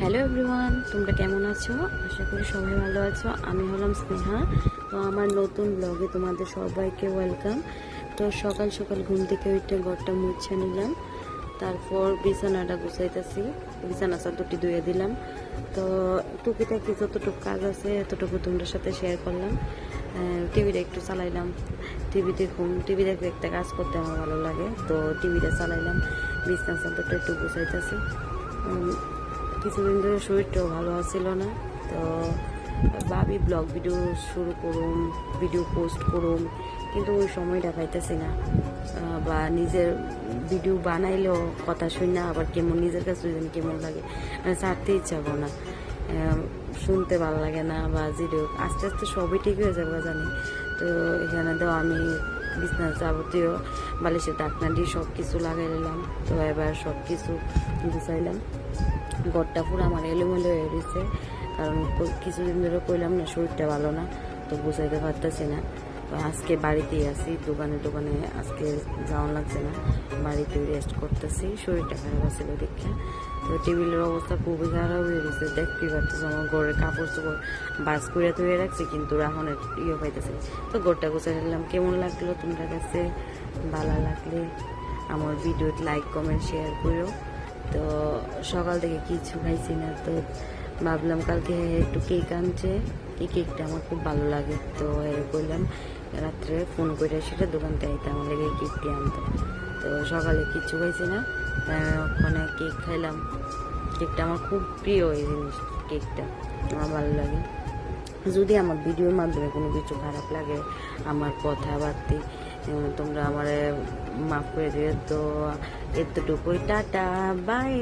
Hello everyone, তোমরা কেমন আছো? আশা করি সবাই ভালো আছো। আমি হলাম স্নেহা। তো আমার নতুন ব্লগে তোমাদের সবাইকে ওয়েলকাম। তো সকাল সকাল ঘুম থেকে উঠে ঘরটা মুছে নিলাম, তারপর বিছানাটা গুছাইতেছি, বিছানা চাদরটি ধুয়ে দিলাম। তো টুকিটাকি যতটুকু কাজ আছে এতটুকু তোমাদের সাথে শেয়ার করলাম। টিভিটা একটু চালাইলাম, টিভি দেখে একটা কাজ করতে আমার ভালো লাগে, তো টিভিটা চালাইলাম, বিছানা চাদরটা একটু গুছাইতেছি। কিছুদিন ধরে শরীরটাও ভালো ছিল না, তো ভাবি ব্লগ ভিডিও শুরু করুম, ভিডিও পোস্ট করুম, কিন্তু ওই সময়টা পাইতেছি না। বা নিজের ভিডিও বানাইলেও কথা শুনি না, আবার কেমন নিজের কাছে কেমন লাগে, মানে ছাড়তে ইচ্ছা করে না, শুনতে ভালো লাগে না। বা ভিডিও আস্তে আস্তে সবই ঠিক হয়ে যাবে জানি। তো এখানে তো আমি বিছনার যাবতীয় বালিশের ডাকনা দিয়ে সব কিছু লাগাই নিলাম। তো এবার সব কিছু গুছাইলাম। ঘরটা পুরো আমার এলোমেলো হয়ে গেছে, কারণ কিছুদিন ধরে কইলাম না শরীরটা ভালো না, তো বুঝাইতে পারতেছি না। তো আজকে বাড়িতেই আছি, দোকানে আজকে যাওয়া লাগছে না, বাড়িতেই রেস্ট করতেছি, শরীরটা খারাপ আছে দেখে। তো টেবিলের অবস্থা খুবই খারাপ হয়ে গেছে, দেখতেই পারতেছি আমার ঘরের কাপড় চোপড় বাস করে ধুয়ে রাখছি, কিন্তু এখন পাইতেছি। তো ঘরটা গুছাই নিলাম। কেমন লাগলো তোমার কাছে? ভালো লাগলে আমার ভিডিও লাইক কমেন্ট শেয়ার করো। তো সকাল থেকে কিছু খাইছি না, তো ভাবলাম কালকে একটু কেক আনছে, এই কেকটা আমার খুব ভালো লাগে, তো করলাম রাত্রে ফোন করে সেটা দোকান থেকে আমার লেগে কেকটি আনতো। তো সকালে কিচ্ছু খাইছি না, ওখানে কেক খাইলাম। কেকটা আমার খুব প্রিয় এই জিনিস, কেকটা আমার ভালো লাগে। যদি আমার ভিডিওর মাধ্যমে কোনো কিছু খারাপ লাগে, আমার কথাবার্তা, তোমরা আমার মাফ করে দিবে। তো এতটুকুই, টাটা, বাই।